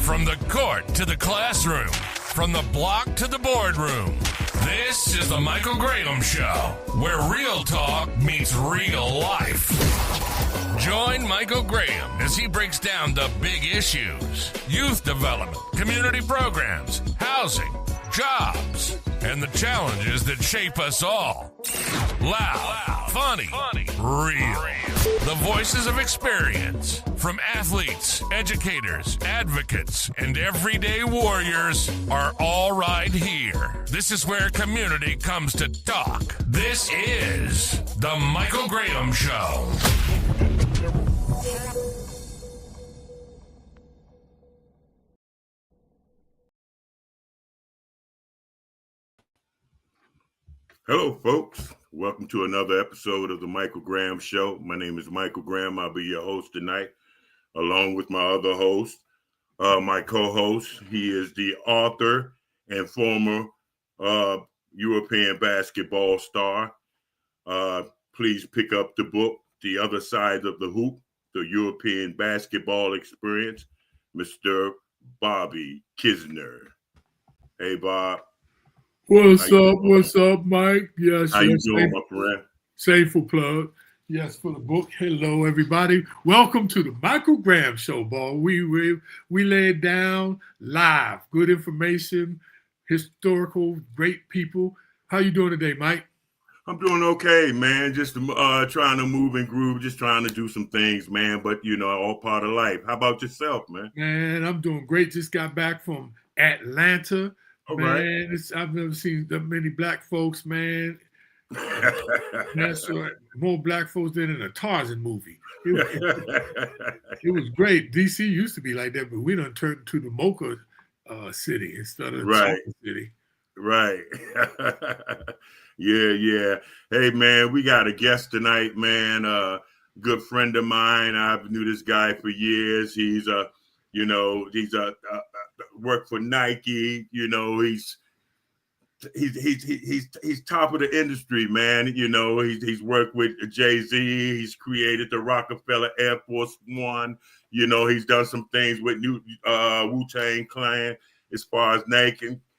From the court to the classroom, from the block to the boardroom, this is the Michael Graham Show, where real talk meets real life. Join Michael Graham as he breaks down the big issues: youth development, community programs, housing, jobs, and the challenges that shape us all. Loud, funny, real. The voices of experience from athletes, educators, advocates, and everyday warriors are all right here. This is where community comes to talk. This is the Michael Graham Show. Hello, folks. Welcome to another episode of the Michael Graham Show. My name is Michael Graham. I'll be your host tonight, along with my other host, my co-host. He is the author and former European basketball star. Please pick up the book, The Other Side of the Hoop, The European Basketball Experience, Mr. Bobby Kisner. Hey, Bob. What's up, Mike? Yes. How you doing, my friend? Shameful plug. Yes, for the book. Hello, everybody. Welcome to the Michael Graham Show, ball. We lay it down live. Good information, historical, great people. How you doing today, Mike? I'm doing okay, man. Just trying to move and groove, just trying to do some things, man. But, you know, all part of life. How about yourself, man? Man, I'm doing great. Just got back from Atlanta. All man, right. I've never seen that many black folks, man. That's right. More black folks than in a Tarzan movie. It was great. DC used to be like that, but we done turned to the Mocha city instead of the Chocolate City. Right. Yeah. Hey, man, we got a guest tonight, man. Good friend of mine. I've knew this guy for years. He's worked for Nike. You know, he's top of the industry, man. You know, he's worked with Jay-Z. He's created the Roc-A-Fella Air Force One. You know, he's done some things with Wu-Tang Clan as far as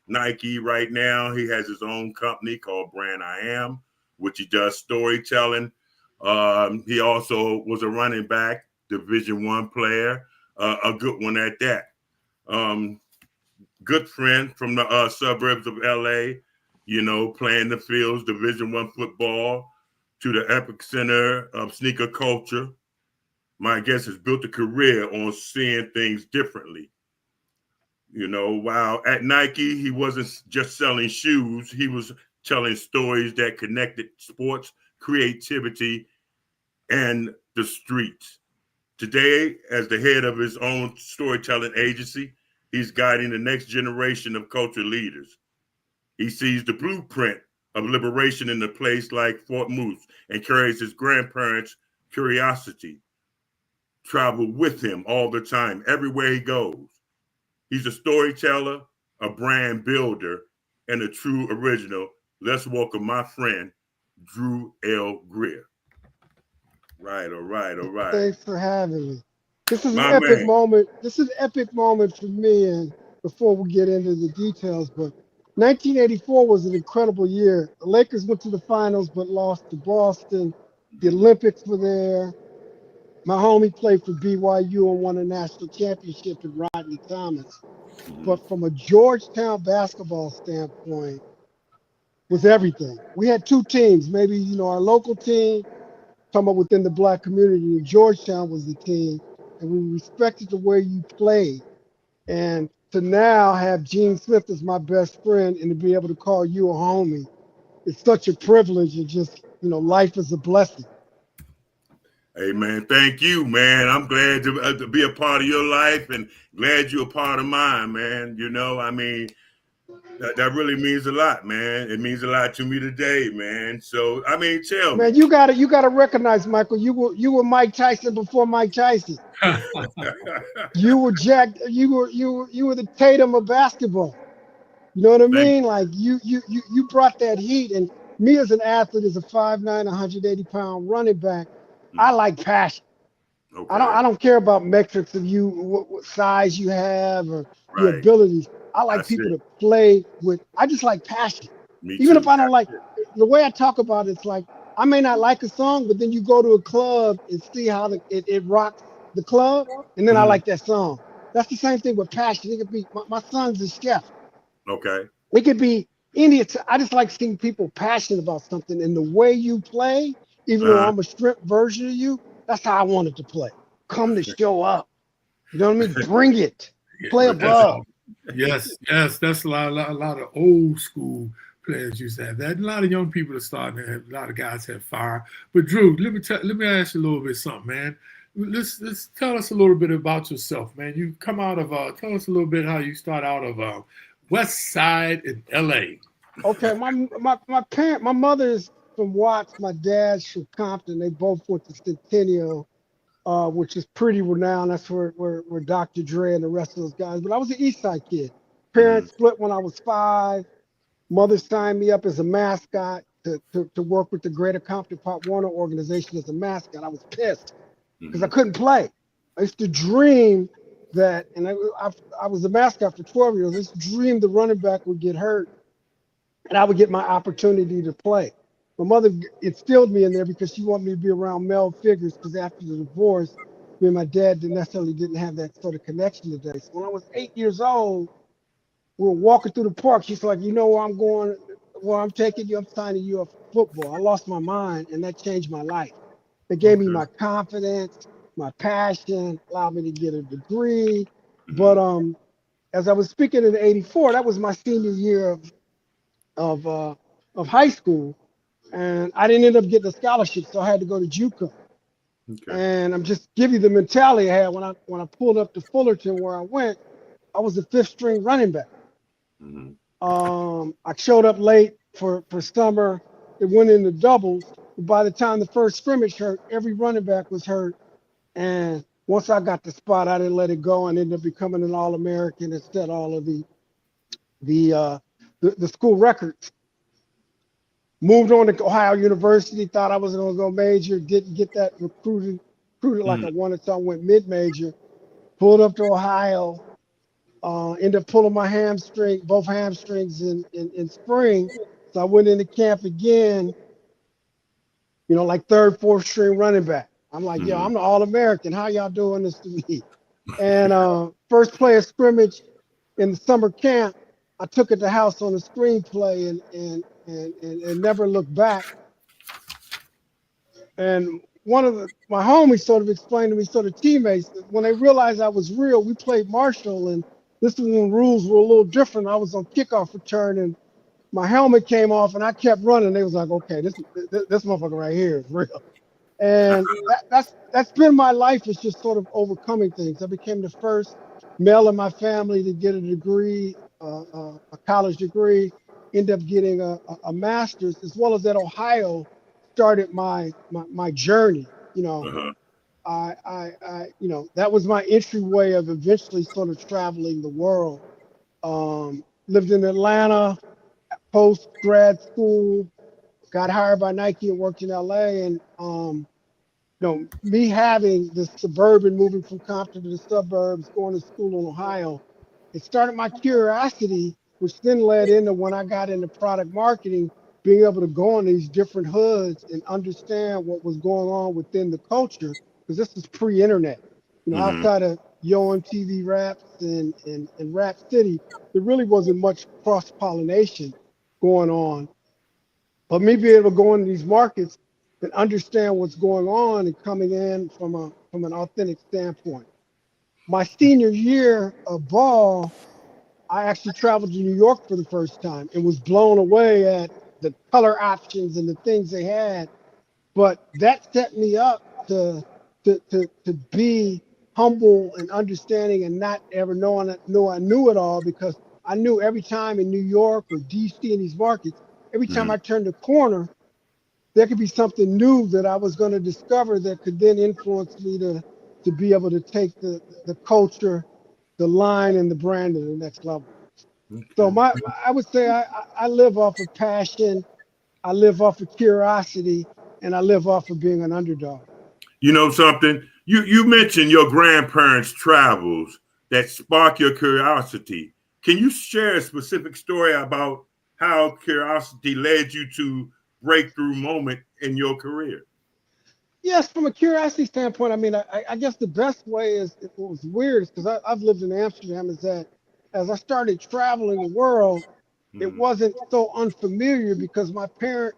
Nike right now. He has his own company called Brand I Am, which he does storytelling. He also was a running back, Division I player, a good one at that. Good friend from the suburbs of LA, you know, playing the fields, Division I football, to the epicenter of sneaker culture. My guess has built a career on seeing things differently. You know, while at Nike, he wasn't just selling shoes, he was telling stories that connected sports, creativity, and the streets. Today, as the head of his own storytelling agency, he's guiding the next generation of culture leaders. He sees the blueprint of liberation in a place like Fort Moose and carries his grandparents' curiosity, travel with him all the time, everywhere he goes. He's a storyteller, a brand builder, and a true original. Let's welcome my friend, Drew L. Greer. Right, all right. Thanks for having me. This is an epic moment. This is an epic moment for me, and before we get into the details, but 1984 was an incredible year. The Lakers went to the finals but lost to Boston. The Olympics were there. My homie played for BYU and won a national championship in Rodney Thomas. But from a Georgetown basketball standpoint, was everything. We had two teams, maybe, you know, our local team, talking about within the black community, and Georgetown was the team, and we respected the way you played. And to now have Gene Smith as my best friend and to be able to call you a homie, it's such a privilege, and just, you know, life is a blessing. Hey, man, thank you, man. I'm glad to be a part of your life and glad you're a part of mine, man. You know, I mean, that really means a lot, man. It means a lot to me today, man. So, I mean, tell me. Man, you gotta recognize, Michael, you were Mike Tyson before Mike Tyson. You were the Tatum of basketball. You know what I mean? Like you brought that heat. And me as an athlete, as a 5'9", 180-pound running back, I like passion. Okay. I don't care about metrics of you, what size you have or your Right. abilities. I like That's people it. to play with. I just like passion. Me Even too. if I don't like the way I talk about it, it's like I may not like a song, but then you go to a club and see how it rocks the club, and then I Mhm. like that song. That's the same thing with passion. It could be my son's a chef. Okay. It could be any. I just like seeing people passionate about something, and the way you play, even though Uh-huh. I'm a stripped version of you, that's how I wanted to play. Come to show up. You know what I mean? Bring it. Play Yeah, that's above. yes, that's a lot of old school players used to have that. A lot of young people are starting to have. A lot of guys have fire. But Drew, let me ask you a little bit something, man. Let's tell us a little bit about yourself, man. You come out of tell us a little bit how you start out of West Side in L.A. Okay, my mother's from Watts, my dad's from Compton. They both went to Centennial, which is pretty renowned. That's where Dr. Dre and the rest of those guys. But I was an East Side kid. Mhm. Parents split when I was 5. Mother signed me up as a mascot to work with the Greater Compton Pop Warner organization as a mascot. I was pissed because I Mhm. couldn't play. I used to dream that, and I was a mascot for 12 years. I used to dream the running back would get hurt and I would get my opportunity to play. My mother instilled me in there because she wanted me to be around male figures because after the divorce, me and my dad didn't have that sort of connection today. So when I was 8 years old, we were walking through the park. She's like, you know where I'm going, where I'm taking you? I'm signing you up for football. I lost my mind, and that changed my life. It gave me Okay. my confidence, my passion, allowed me to get a degree. But Mhm. as I was speaking in '84, that was my senior year of uh, of high school, and I didn't end up getting a scholarship, so I had to go to JUCO. Okay. And I'm just give you the mentality I had when I pulled up to Fullerton where I went. I was a 5th string running back. Mhm. I showed up late for summer. It went into doubles. By the time the first scrimmage hurt, every running back was hurt. And once I got the spot, I didn't let it go and ended up becoming an All-American and set all of the school records. Moved on to Ohio University, thought I was going to go major, didn't get that recruited like I Mhm. wanted, so I went mid-major. Pulled up to Ohio, ended up pulling my both hamstrings in spring. So I went into camp again, like 3rd, 4th string running back. I'm like, yo, Mhm. I'm the All-American. How y'all doing this to me? And first play of scrimmage in the summer camp, I took it to house on a screenplay and never looked back. And one of my homies sort of explained to me, sort of teammates, that when they realized I was real, we played Marshall, and this is when rules were a little different. I was on kickoff return, and my helmet came off, and I kept running. They was like, okay, this motherfucker right here is real. And that's been my life, is just sort of overcoming things. I became the first male in my family to get a degree, a college degree, end up getting a master's, as well as at Ohio, started my journey. Uh-huh. That was my entryway of eventually sort of traveling the world. Lived in Atlanta post grad school, got hired by Nike and worked in LA. And me having the suburban, moving from Compton to the suburbs, going to school in Ohio, it started my curiosity, which then led into when I got into product marketing, being able to go in these different hoods and understand what was going on within the culture, because this is pre-internet. Mhm. Outside of Yo MTV Raps and Rap City, there really wasn't much cross-pollination going on. But me being able to go into these markets and understand what's going on and coming in from an authentic standpoint. My senior year of ball, I actually traveled to New York for the first time and was blown away at the color options and the things they had. But that set me up to be humble and understanding and not ever know I knew it all, because I knew every time in New York or DC in these markets, every time Mhm. I turned a corner, there could be something new that I was going to discover that could then influence me to be able to take the culture, the line, and the brand to the next level. So Okay. I would say I live off of passion, I live off of curiosity, and I live off of being an underdog. You know something? You mentioned your grandparents' travels that spark your curiosity. Can you share a specific story about how curiosity led you to breakthrough moment in your career? Yes, from a curiosity standpoint, I mean, I guess the best way is, it was weird because I've lived in Amsterdam, is that as I started traveling the world, it wasn't so unfamiliar because my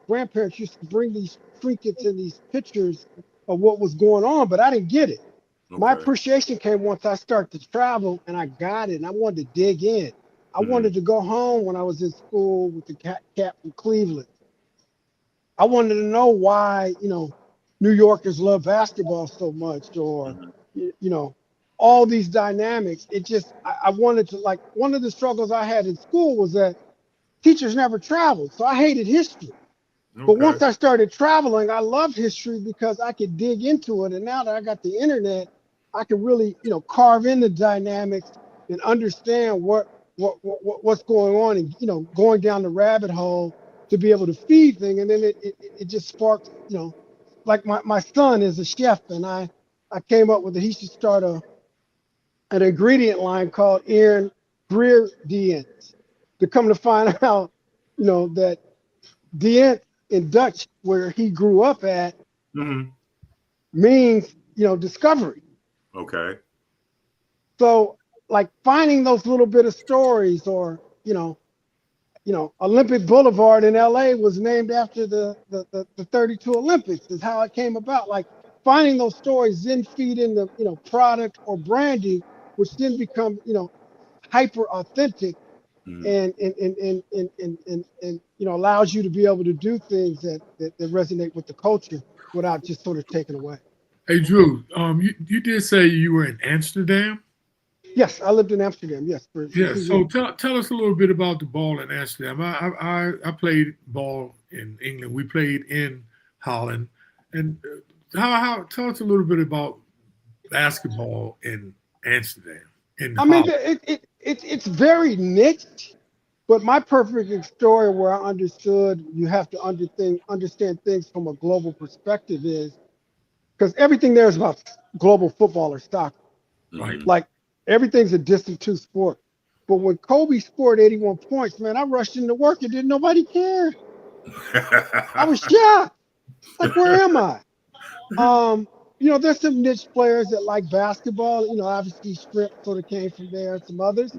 grandparents used to bring these trinkets and these pictures of what was going on, but I didn't get it. My appreciation came once I started to travel and I got it and I wanted to dig in. I wanted to go home when I was in school with the cat from Cleveland. I wanted to know why, New Yorkers love basketball so much, or, all these dynamics. It just, I wanted to, like, one of the struggles I had in school was that teachers never traveled. So I hated history. But once I started traveling, I loved history because I could dig into it. And now that I got the internet, I can really, carve in the dynamics and understand what's going on, and, going down the rabbit hole to be able to feed things. And then it just sparks, like my son is a chef, and I came up with it. He should start an ingredient line called Greer Dienst. To come to find out, that Dienst in Dutch, where he grew up at, means, discovery. Okay. So, like, finding those little bit of stories, or, Olympic Boulevard in LA was named after the 32 Olympics, is how it came about. Like, finding those stories then feed into, product or branding, which then become, hyper authentic, and allows you to be able to do things that resonate with the culture without just sort of taking away. Hey, Drew, you did say you were in Amsterdam? Yes, I lived in Amsterdam. Yes. So tell us a little bit about the ball in Amsterdam. I played ball in England. We played in Holland. And how tell us a little bit about basketball in Amsterdam. It's very niche, but my perfect story where I understood you have to understand things from a global perspective is because everything there is about global football or soccer. Right. Like, everything's a distant two sport. But when Kobe scored 81 points, man, I rushed into work and didn't nobody care. I was shocked. Like, where am I? There's some niche players that like basketball. Obviously Strip sort of came from there and some others.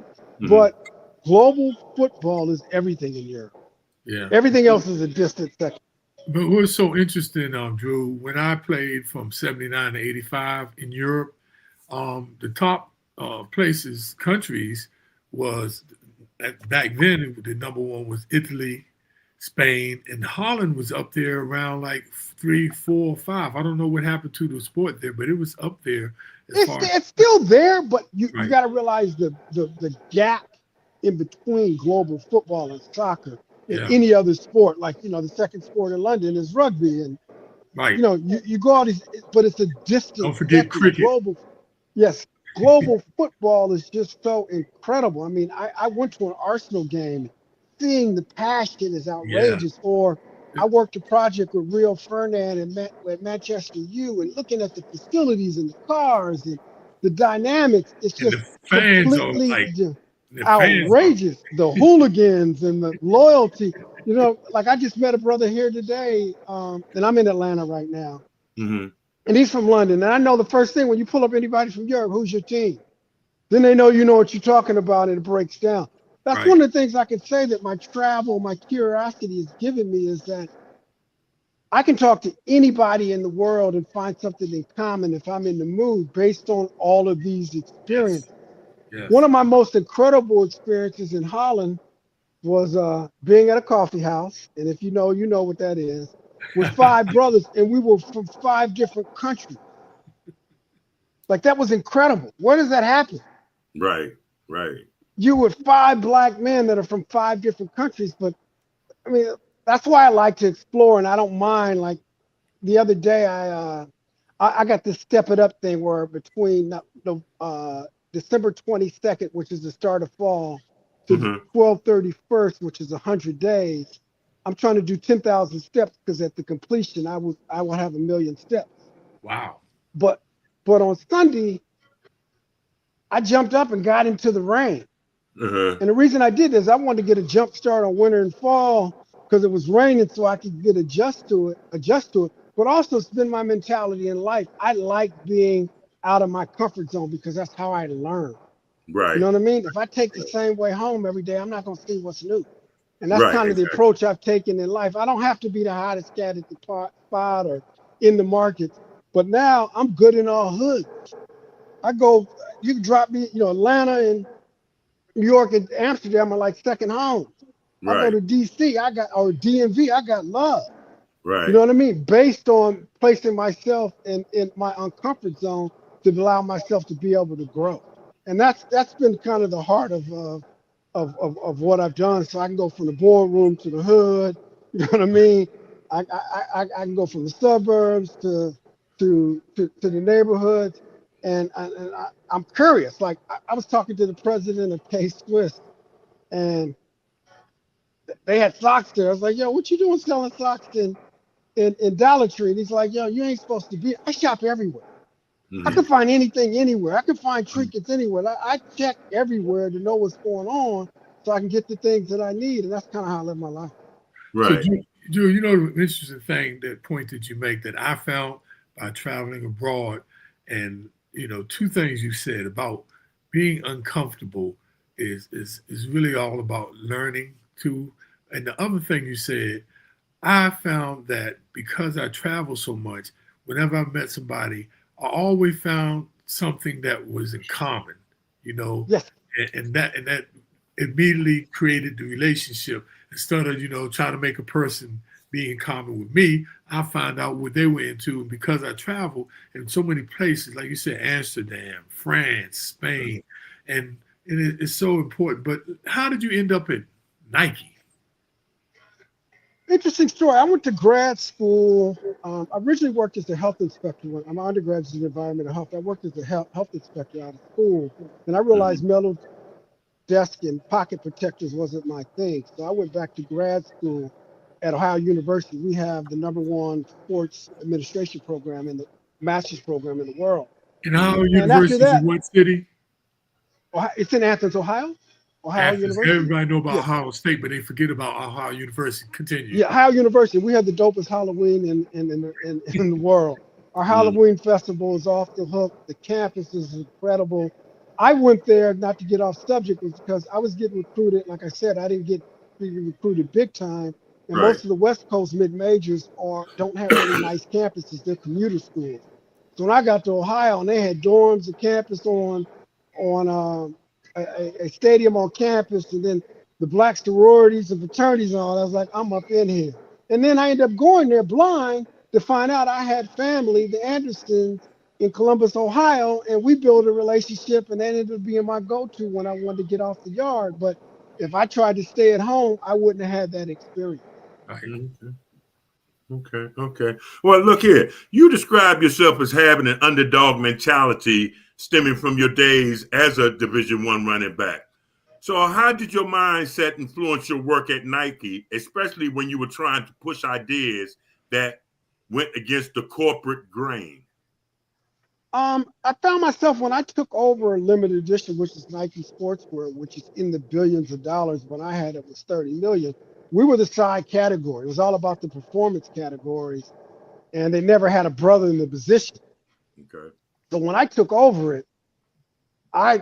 But global football is everything in Europe. Yeah. Everything else is a distant second. But what's so interesting, Drew, when I played from 79 to 85 in Europe, the top countries was, back then, the number one was Italy, Spain, and Holland was up there around like 3, 4, 5. I don't know what happened to the sport there, but it was up there. It's still there, but you got to realize the gap in between global football and soccer and any other sport. Like, the second sport in London is rugby, and you go out, but it's a distance. Don't forget cricket. Global football is just so incredible. I mean, I went to an Arsenal game. Seeing the passion is outrageous. Or I worked a project with Rio Ferdinand at Manchester U, and looking at the facilities and the cars and the dynamics, it's just completely outrageous. The hooligans and the loyalty. Like, I just met a brother here today, and I'm in Atlanta right now. And he's from London. And I know the first thing when you pull up anybody from Europe, who's your team? Then they know what you're talking about, and it breaks down. That's one of the things I can say that my travel, my curiosity has given me, is that I can talk to anybody in the world and find something in common if I'm in the mood based on all of these experiences. Yes. One of my most incredible experiences in Holland was being at a coffee house. And if you know what that is. With 5 brothers, and we were from 5 different countries. Like, that was incredible. Where does that happen? Right. You with 5 black men that are from 5 different countries, but I mean, that's why I like to explore, and I don't mind. Like, the other day, I got this Step It Up thing where between December 22nd, which is the start of fall, to 12/31st, which is 100 days. I'm trying to do 10,000 steps because at the completion, I will have 1 million steps. Wow. But But on Sunday, I jumped up and got into the rain. And the reason I did is I wanted to get a jump start on winter and fall because it was raining, so I could get adjust to it. But also it's been my mentality in life. I like being out of my comfort zone because that's how I learn. Right. You know what I mean? If I take the same way home every day, I'm not going to see what's new. And that's kind of the approach I've taken in life. I don't have to be the hottest cat at the spot or in the market. But now I'm good in all hoods. I go, you can drop me, Atlanta and New York and Amsterdam are like second home. I go to DC, or DMV, I got love. Right. You know what I mean? Based on placing myself in my uncomfort zone to allow myself to be able to grow. And that's been kind of the heart of what I've done. So I can go from the boardroom to the hood. You know what I mean? I can go from the suburbs to the neighborhoods. And I'm curious. Like I was talking to the president of K-Swiss, and they had socks there. I was like, yo, what you doing selling socks in Dollar Tree? And he's like, yo, you ain't supposed to be. I shop everywhere. I can find anything anywhere. I can find trinkets anywhere. I check everywhere to know what's going on so I can get the things that I need. And that's kind of how I live my life. Right. So, Drew, you know, the interesting thing, that point that you make that I found by traveling abroad, and, two things you said about being uncomfortable is really all about learning too. And the other thing you said, I found that because I travel so much, whenever I met somebody, I always found something that was in common, Yes. and that immediately created the relationship. Instead of, trying to make a person be in common with me, I found out what they were into. And because I travel in so many places, like you said, Amsterdam, France, Spain, and it's so important. But how did you end up at Nike? Interesting story. I went to grad school. I originally worked as a health inspector. I'm an undergraduate in environmental health. I worked as a health inspector out of school, and I realized metal desk and pocket protectors wasn't my thing. So I went back to grad school at Ohio University. We have the #1 sports administration program and the master's program in the world. And Ohio University is in what city? It's in Athens, Ohio. Ohio University. Everybody know about Ohio State, but they forget about Ohio University. Continue. Yeah, Ohio University. We have the dopest Halloween in the world. Our Halloween festival is off the hook. The campus is incredible. I went there, not to get off subject, was because I was getting recruited. Like I said, I didn't get recruited big time. And most of the West Coast mid-majors don't have really nice campuses. They're commuter schools. So when I got to Ohio and they had dorms, a campus on a stadium on campus, and then the black sororities and fraternities and all, I was like, I'm up in here. And then I ended up going there blind to find out I had family, the Andersons, in Columbus, Ohio, and we built a relationship, and that ended up being my go-to when I wanted to get off the yard. But if I tried to stay at home, I wouldn't have had that experience. Okay. Well, look here. You describe yourself as having an underdog mentality stemming from your days as a Division I running back. So how did your mindset influence your work at Nike, especially when you were trying to push ideas that went against the corporate grain? I found myself when I took over a limited edition, which is Nike Sportswear, which is in the billions of dollars. When I had it was 30 million. We were the side category. It was all about the performance categories, and they never had a brother in the position. Okay. So when I took over it, I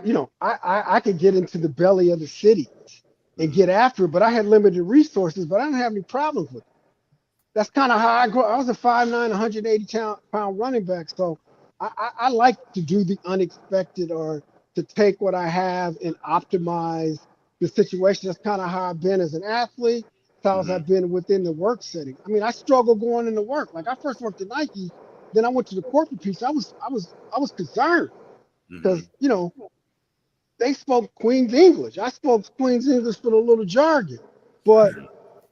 could get into the belly of the cities and get after it, but I had limited resources, but I didn't have any problems with it. That's kind of how I grew. I was a 5'9", 180-pound running back, so I like to do the unexpected, or to take what I have and optimize the situation. That's kind of how I've been as an athlete. That's how I've been within the work setting. I mean, I struggle going into work. Like I first worked at Nike, then I went to the corporate piece. I was concerned because they spoke Queen's English. I spoke Queen's English with a little jargon, but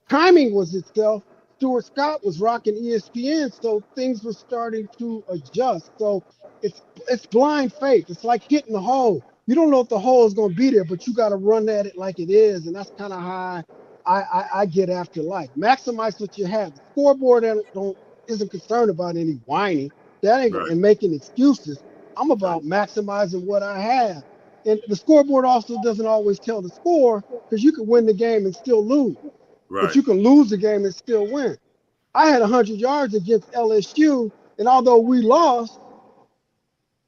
timing was itself. Stuart Scott was rocking ESPN, so things were starting to adjust. So it's blind faith. It's like hitting the hole. You don't know if the hole is going to be there, but you got to run at it like it is, and that's kind of how I get after life. Maximize what you have. The scoreboard isn't concerned about any whining and making excuses. I'm about maximizing what I have. And the scoreboard also doesn't always tell the score because you can win the game and still lose. Right. But you can lose the game and still win. I had 100 yards against LSU, and although we lost,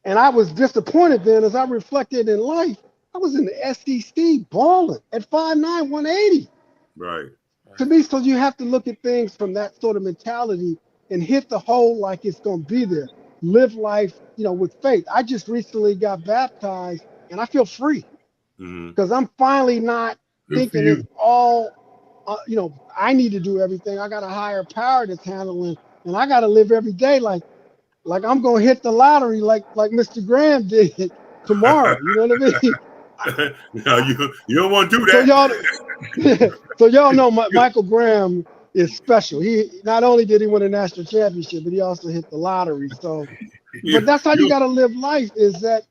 and I was disappointed then as I reflected in life, I was in the SEC balling at 5'9", 180. Right. To me, so you have to look at things from that sort of mentality and hit the hole like it's going to be there. Live life, with faith. I just recently got baptized, and I feel free because I'm finally not thinking it's all, I need to do everything. I got a higher power that's handling, and I got to live every day like I'm going to hit the lottery like Mr. Graham did tomorrow. You know what I mean? No, you don't want to do that. So y'all know Michael Graham is special. He not only did he win a national championship, but he also hit the lottery. So, but that's how you got to live life. Is that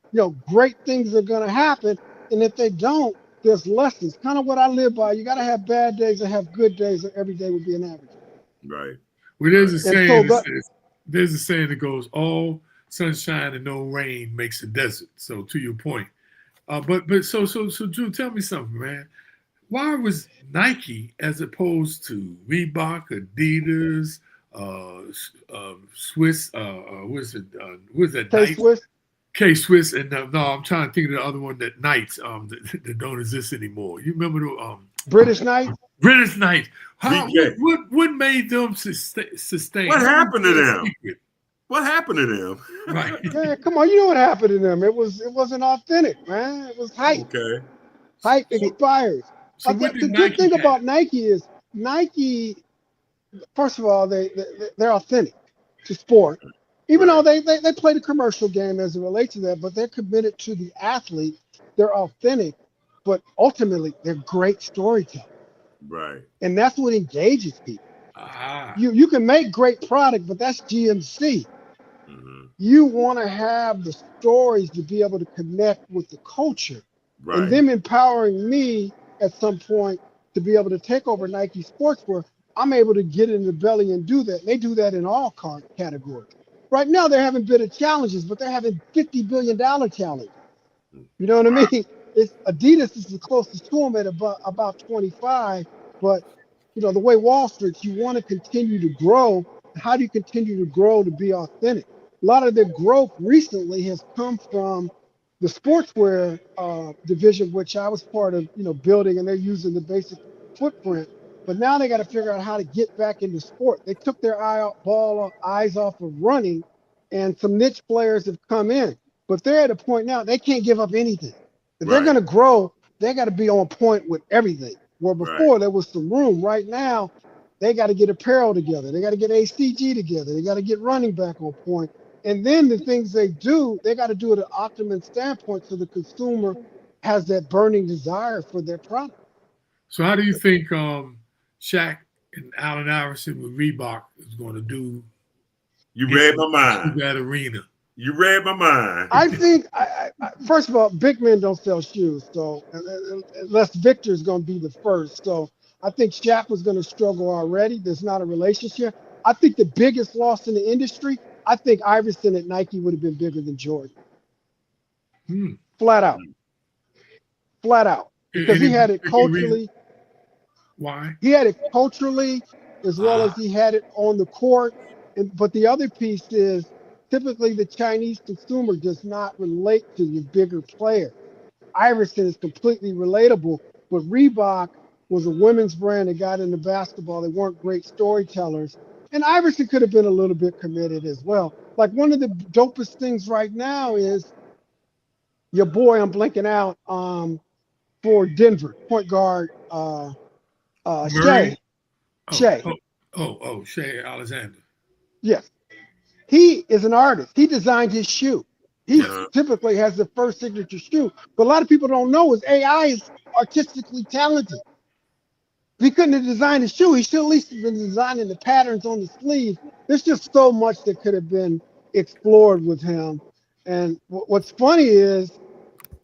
great things are going to happen, and if they don't, there's lessons. Kind of what I live by. You got to have bad days and have good days, and every day would be an average. Right. Well, there's a saying. There's a saying that goes, "All sunshine and no rain makes a desert." So, to your point. So Drew, tell me something, man. Why was Nike as opposed to Reebok, Adidas, Swiss, what's that? K-Swiss? K-Swiss, and no, I'm trying to think of the other one that Knights that don't exist anymore. You remember the British Knights? British Knights. What made them sustain? What happened to them? What happened to them? Right. Man, come on, you know what happened to them. It wasn't authentic, man. It was hype. Okay. Hype expires. So the good thing about Nike is Nike, first of all, they're authentic to sport. Even though they play the commercial game as it relates to that, but they're committed to the athlete. They're authentic, but ultimately they're great storytellers. Right. And that's what engages people. You can make great product, but that's GMC. You want to have the stories to be able to connect with the culture. Right. And them empowering me at some point to be able to take over Nike Sportswear, I'm able to get in the belly and do that. They do that in all categories. Right now, they're having bit of challenges, but they're having $50 billion challenges. You know what I mean? Adidas is the closest to them at about 25, but the way Wall Street, you want to continue to grow. How do you continue to grow to be authentic? A lot of their growth recently has come from the sportswear division, which I was part of, building, and they're using the basic footprint. But now they got to figure out how to get back into sport. They took their eyes off of running, and some niche players have come in. But they're at a point now they can't give up anything. If they're going to grow, they got to be on point with everything. Where before there was some room. Right now, they got to get apparel together. They got to get ACG together. They got to get running back on point. And then the things they do, they got to do it at an optimum standpoint so the consumer has that burning desire for their product. So how do you think Shaq and Allen Iverson with Reebok is going to do? You read my mind. That arena. You read my mind. I think, first of all, big men don't sell shoes. So unless Victor's going to be the first. So I think Shaq was going to struggle already. There's not a relationship. I think the biggest loss in the industry, I think Iverson at Nike would have been bigger than Jordan. Flat out. Because he had it culturally. Why? He had it culturally as well as he had it on the court. But the other piece is, typically, the Chinese consumer does not relate to the bigger player. Iverson is completely relatable, but Reebok was a women's brand that got into basketball. They weren't great storytellers. And Iverson could have been a little bit committed as well. Like, one of the dopest things right now is your boy, I'm blanking out, for Denver, point guard, Shea. Shea. Shea Alexander. Yes. He is an artist. He designed his shoe. He typically has the first signature shoe. But a lot of people don't know is AI is artistically talented. He couldn't have designed his shoe. He should at least have been designing the patterns on the sleeve. There's just so much that could have been explored with him. And what's funny is,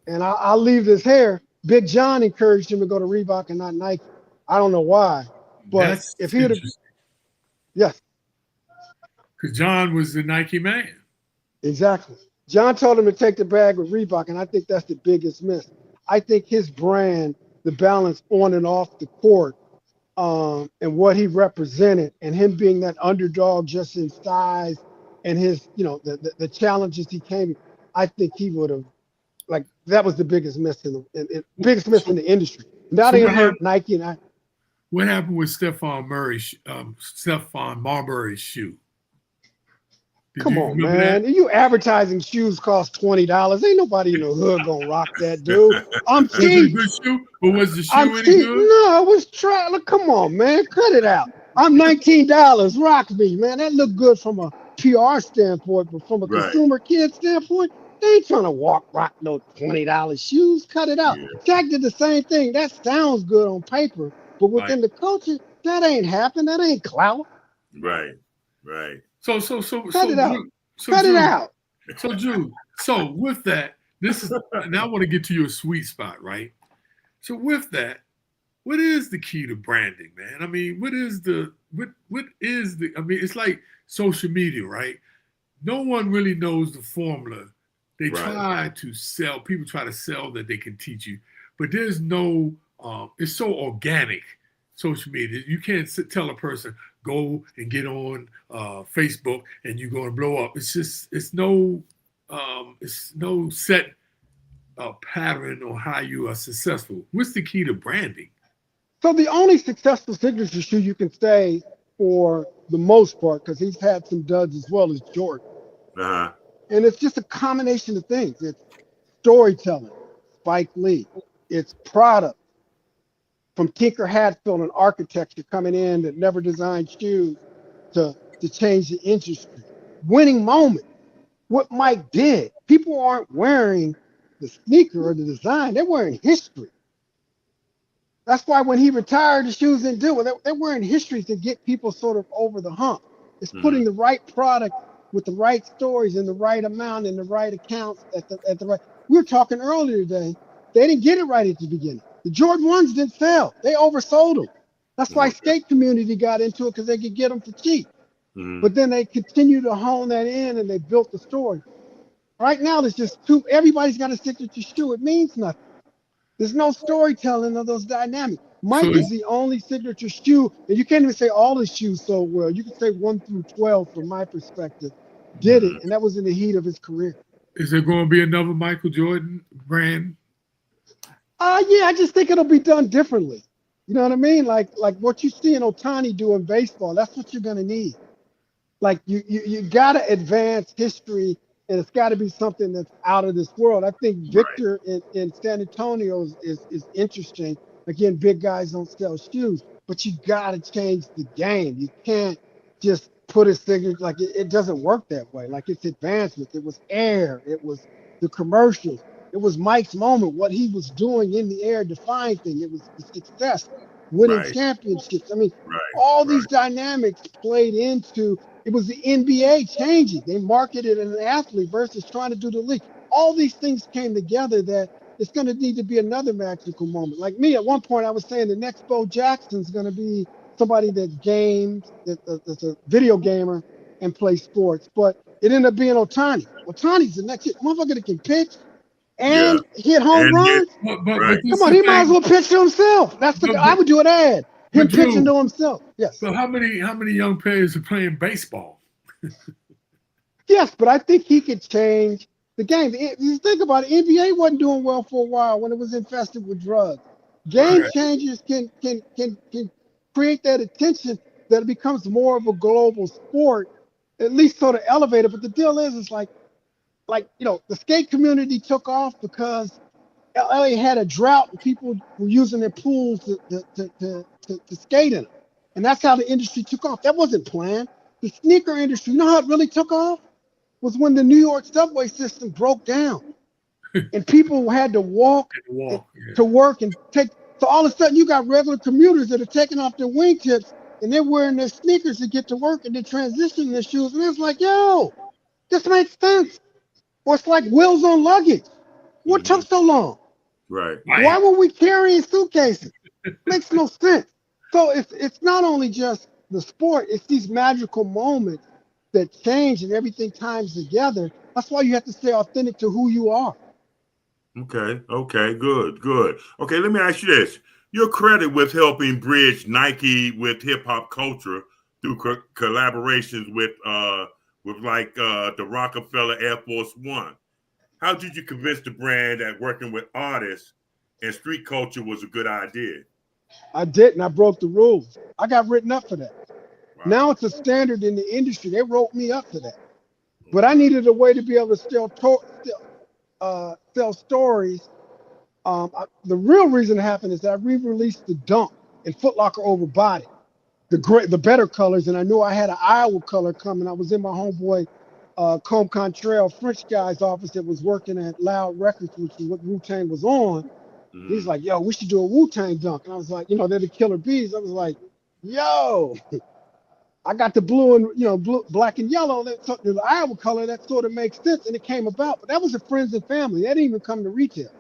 and I'll leave this here, Big John encouraged him to go to Reebok and not Nike. I don't know why. But if he would have, yes. Because John was the Nike man. Exactly. John told him to take the bag with Reebok, and I think that's the biggest miss. I think his brand, the balance on and off the court, and what he represented, and him being that underdog just in size, and his, the challenges he came, I think he would have, that was the biggest miss in the industry. Now they hurt Nike and What happened with Stephon Marbury's shoe? Come on, man. That? You advertising shoes cost $20. Ain't nobody in the hood gonna rock that, dude. I'm cheap. Was it a good shoe? Or was the shoe any good? No, it was try. Look, come on, man. Cut it out. I'm $19. Rock me, man. That looked good from a PR standpoint, but from a consumer kid standpoint, they ain't trying to rock no $20 shoes. Cut it out. Jack did the same thing. That sounds good on paper, but within the culture, that ain't happening. That ain't clout. Right. So cut it out. Cut it out. So Jude, with that, now I want to get to your sweet spot, right? So with that, what is the key to branding, man? I mean, it's like social media, right? No one really knows the formula. They try to sell, people try to sell that they can teach you, but there's no, it's so organic, social media. You can't tell a person, go and get on Facebook and you're going to blow up. It's no set pattern on how you are successful. What's the key to branding? So the only successful signature shoe you can say for the most part, because he's had some duds as well, is Jordan. Uh-huh. And it's just a combination of things. It's storytelling, Spike Lee. It's product, from Tinker Hatfield and architecture coming in that never designed shoes to change the industry. Winning moment, what Mike did. People aren't wearing the sneaker or the design. They're wearing history. That's why when he retired, the shoes didn't do it. They're wearing history to get people sort of over the hump. It's putting the right product with the right stories in the right amount in the right accounts at the right. We were talking earlier today. They didn't get it right at the beginning. The Jordan 1s didn't sell. They oversold them. That's why skate community got into it, because they could get them for cheap. But then they continued to hone that in, and they built the story. Right now, there's just everybody's got a signature shoe. It means nothing. There's no storytelling of those dynamics. Mike is the only signature shoe, and you can't even say all his shoes sold well. You can say 1 through 12 from my perspective did it, and that was in the heat of his career. Is there going to be another Michael Jordan brand? Yeah, I just think it'll be done differently. You know what I mean? Like what you see in Ohtani do in baseball, that's what you're gonna need. Like you gotta advance history, and it's got to be something that's out of this world. I think Victor in San Antonio is interesting. Again, big guys don't sell shoes, but you gotta change the game. You can't just put a signature, like it doesn't work that way. Like, it's advancements. It was air. It was the commercials. It was Mike's moment, what he was doing in the air, defying thing. It was the success, winning championships. I mean, all these dynamics played into, it was the NBA changing. They marketed an athlete versus trying to do the league. All these things came together that it's going to need to be another magical moment. Like me, at one point, I was saying the next Bo Jackson's going to be somebody that games, that's a video gamer and plays sports. But it ended up being Ohtani. Ohtani's the next motherfucker that can pitch and hit home runs. Come on, he might as well pitch to himself. I would do an ad. Him pitching to himself. Yes. So how many young players are playing baseball? Yes, but I think he could change the game. You think about it, NBA wasn't doing well for a while when it was infested with drugs. Game changers can create that attention that it becomes more of a global sport, at least sort of elevated. But the deal is, it's like, the skate community took off because LA had a drought and people were using their pools to skate in them. And that's how the industry took off. That wasn't planned. The sneaker industry, you know how it really took off? Was when the New York subway system broke down and people had to walk to work and take. So all of a sudden you got regular commuters that are taking off their wingtips and they're wearing their sneakers to get to work and they're transitioning their shoes. And it's like, yo, this makes sense. Or it's like wheels on luggage. What took so long? Right. Why were we carrying suitcases? Makes no sense. So it's not only just the sport, it's these magical moments that change and everything times together. That's why you have to stay authentic to who you are. Okay, good. Okay, let me ask you this. You're credited with helping bridge Nike with hip hop culture through collaborations with the Roc-A-Fella Air Force One. How did you convince the brand that working with artists and street culture was a good idea? I didn't. I broke the rules. I got written up for that. Wow. Now it's a standard in the industry. They wrote me up for that. But I needed a way to be able to still tell stories. The real reason it happened is that I re-released the Dunk in Foot Locker over body, the better colors, and I knew I had an Iowa color coming. I was in my homeboy Combe Contrail French guy's office that was working at Loud Records, which is what Wu-Tang was on. Mm-hmm. He's like, yo, we should do a Wu-Tang Dunk. And I was like, they're the Killer Bees. I was like, yo, I got the blue and, black and yellow, the Iowa color, that sort of makes sense. And it came about, but that was the friends and family. That didn't even come to retail.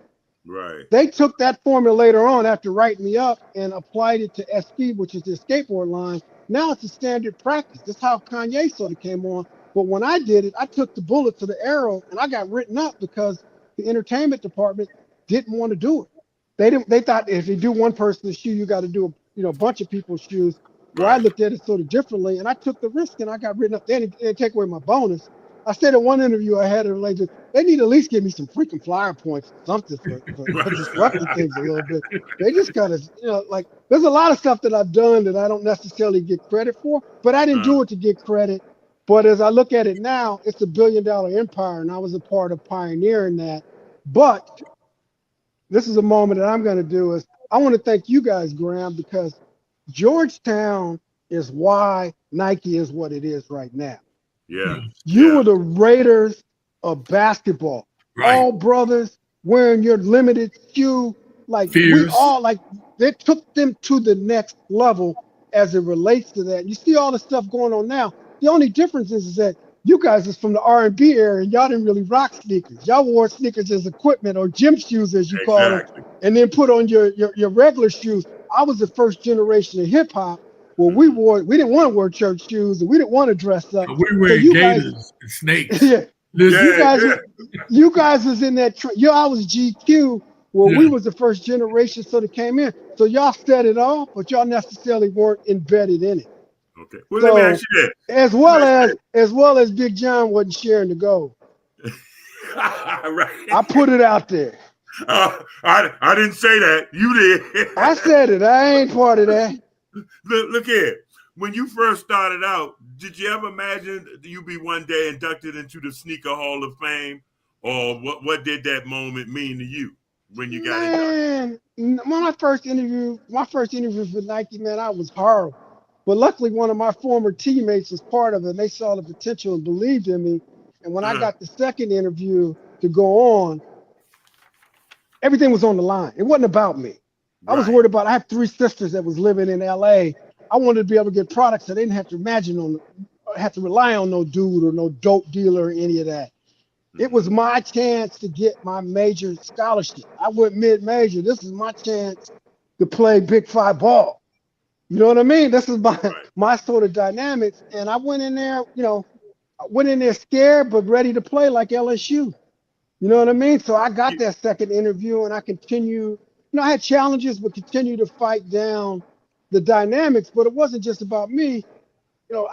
Right. They took that formula later on after writing me up and applied it to SB, which is their skateboard line. Now it's a standard practice. That's how Kanye sort of came on. But when I did it, I took the bullet to the arrow and I got written up because the entertainment department didn't want to do it. They thought if you do one person's shoe, you got to do a bunch of people's shoes. Where I looked at it sort of differently, and I took the risk, and I got written up. They didn't take away my bonus. I said in one interview I had, like, they need to at least give me some freaking flyer points, something for disrupting things a little bit. They just got to, like, there's a lot of stuff that I've done that I don't necessarily get credit for, but I didn't do it to get credit. But as I look at it now, it's a billion-dollar empire, and I was a part of pioneering that. But this is a moment that I'm going to do is I want to thank you guys, Graham, because Georgetown is why Nike is what it is right now. Yeah. You were the Raiders of basketball. Right. All brothers wearing your limited shoe. Like Fierce. they took them to the next level as it relates to that. You see all the stuff going on now. The only difference is that you guys is from the R&B era and y'all didn't really rock sneakers. Y'all wore sneakers as equipment or gym shoes, as you call them, and then put on your regular shoes. I was the first generation of hip hop where we didn't want to wear church shoes and we didn't want to dress up. We were gators and snakes. You guys was in that. I was GQ where we was the first generation sort of came in. So y'all set it off, but y'all necessarily weren't embedded in it. Okay. Well, let me ask you that. As well as Big John wasn't sharing the gold. Right. I put it out there. I didn't say that. You did. I said it. I ain't part of that. Look here. When you first started out, did you ever imagine you'd be one day inducted into the Sneaker Hall of Fame? Or what did that moment mean to you when you got inducted? My first interview with Nike, man, I was horrible. But luckily, one of my former teammates was part of it, and they saw the potential and believed in me. And when I got the second interview to go on, everything was on the line. It wasn't about me. I was worried about, I have 3 sisters that was living in LA. I wanted to be able to get products that I didn't have to have to rely on no dude or no dope dealer or any of that. It was my chance to get my major scholarship. I went mid-major. This is my chance to play Big 5 ball. You know what I mean? This is my sort of dynamics. And I went in there, scared, but ready to play like LSU. You know what I mean? So I got that second interview and I continue, I had challenges, but continue to fight down the dynamics. But it wasn't just about me.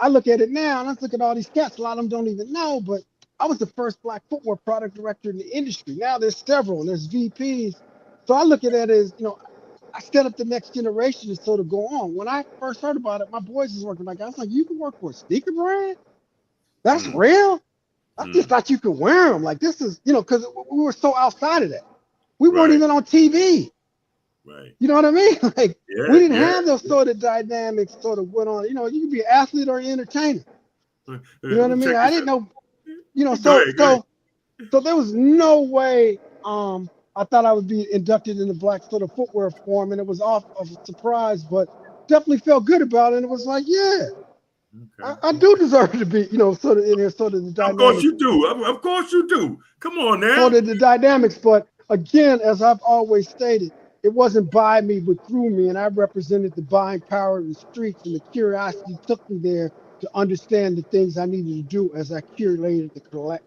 I look at it now and I look at all these cats. A lot of them don't even know, but I was the first Black footwear product director in the industry. Now there's several and there's VPs. So I look at it as, I set up the next generation to sort of go on. When I first heard about it, my boys was working like, I was like, you can work for a sneaker brand? That's real? I just thought you could wear them. Like, this is, because we were so outside of that. We weren't even on TV. Right. You know what I mean? Like, we didn't have those sort of dynamics sort of went on. You can be an athlete or an entertainer. You know what I mean? I didn't know, so there was no way I thought I would be inducted in the Black sort of footwear form, and it was off of a surprise, but definitely felt good about it. And it was like, I do deserve to be, sort of in here, sort of the dynamics. Of course you do. Of course you do. Come on now. Sort of the dynamics, but again, as I've always stated, it wasn't by me, but through me, and I represented the buying power of the streets, and the curiosity took me there to understand the things I needed to do as I curated the collection.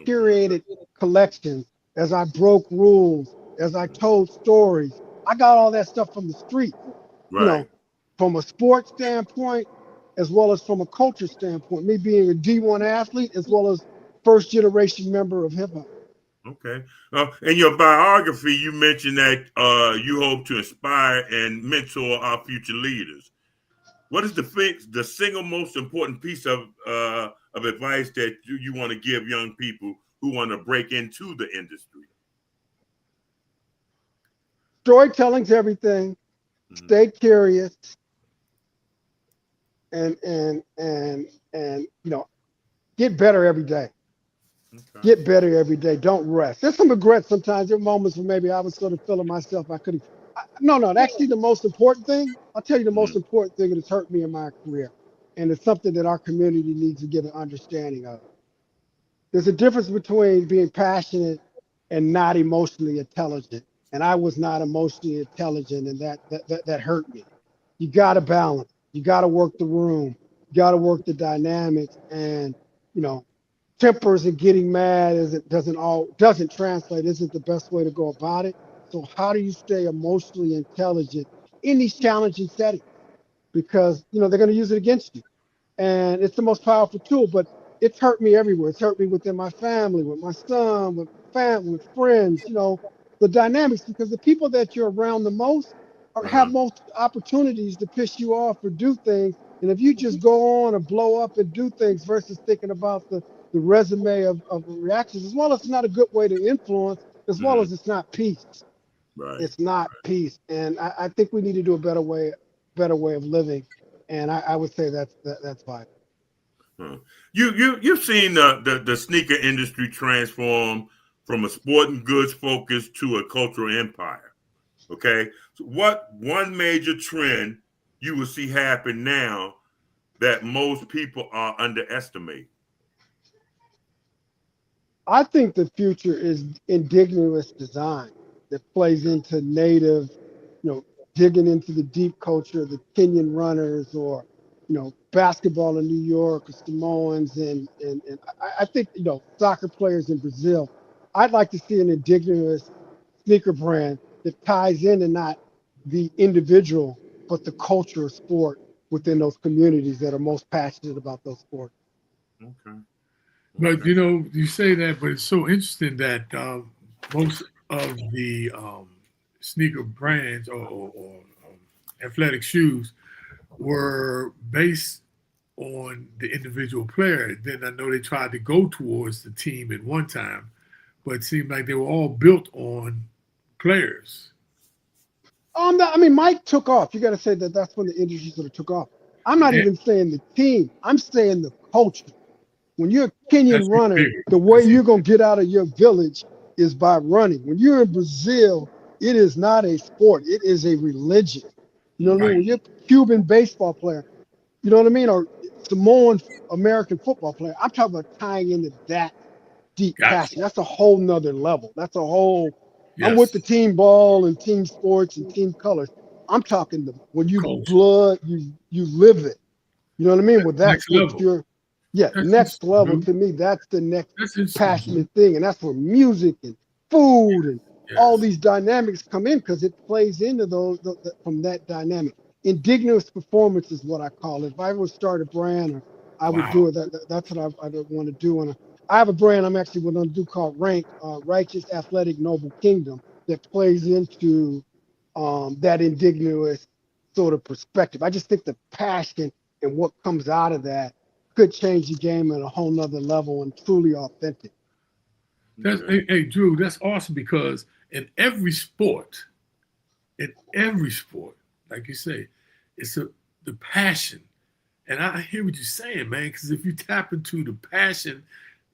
curated collections, as I broke rules, as I told stories. I got all that stuff from the street, Right. From a sports standpoint, as well as from a culture standpoint, me being a D1 athlete, as well as first generation member of hip hop. Okay. In your biography, you mentioned that you hope to inspire and mentor our future leaders. What is the single most important piece of advice that you want to give young people who want to break into the industry? Storytelling's everything. Stay curious, and get better every day. Okay. Get better every day. Don't rest. There's some regrets sometimes. There are moments where maybe I was sort of feeling myself. I could have. No. Actually, the most important thing, I'll tell you the most important thing that has hurt me in my career. And it's something that our community needs to get an understanding of. There's a difference between being passionate and not emotionally intelligent. And I was not emotionally intelligent, and that hurt me. You got to balance. You got to work the room. You got to work the dynamics. And, tempers and getting mad doesn't translate, isn't the best way to go about it. So how do you stay emotionally intelligent in these challenging settings? Because, they're going to use it against you. And it's the most powerful tool, but it's hurt me everywhere. It's hurt me within my family, with my son, with family, with friends, the dynamics, because the people that you're around the most have most opportunities to piss you off or do things. And if you just go on and blow up and do things versus thinking about the resume of reactions, as well as it's not a good way to influence, as well as it's not peace. Right. It's not peace. And I think we need to do a better way of living. And I would say that's vital. You've seen the sneaker industry transform from a sporting goods focus to a cultural empire. Okay. So what one major trend you will see happen now that most people are underestimating? I think the future is indigenous design that plays into native, digging into the deep culture of the Kenyan runners, or, basketball in New York, or Samoans, and I think, soccer players in Brazil. I'd like to see an indigenous sneaker brand that ties in, and not the individual, but the culture of sport within those communities that are most passionate about those sports. Okay. But you say that, but it's so interesting that most of the sneaker brands or athletic shoes were based on the individual player. Then I know they tried to go towards the team at one time, but it seemed like they were all built on players. Mike took off. You got to say that's when the industry sort of took off. I'm not even saying the team. I'm saying the culture. When you're a Kenyan runner, the way you're going to get out of your village is by running. When you're in Brazil, it is not a sport. It is a religion. You know what I mean? When you're a Cuban baseball player, you know what I mean? Or Samoan American football player. I'm talking about tying into that deep passion. That's a whole nother level. That's a whole, I'm with the team ball and team sports and team colors. I'm talking when you blood, you live it. You know what I mean? With that, next level to me, that's the next passionate thing. And that's where music and food and all these dynamics come in, because it plays into those from that dynamic. Indigenous performance is what I call it. If I ever start a brand, I would do it. That's what I want to do. And I have a brand I'm actually going to do called Rank, Righteous Athletic Noble Kingdom, that plays into that indigenous sort of perspective. I just think the passion and what comes out of that could change the game at a whole nother level and truly authentic. Hey, Drew, that's awesome, because in every sport, like you say, it's the passion. And I hear what you're saying, man, because if you tap into the passion,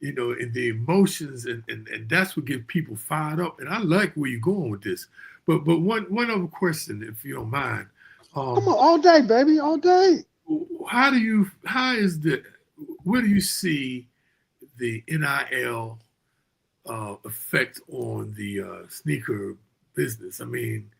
and the emotions, and that's what gets people fired up. And I like where you're going with this. But one other question, if you don't mind. Come on, all day, baby, all day. Where do you see the NIL effect on the sneaker business? I mean,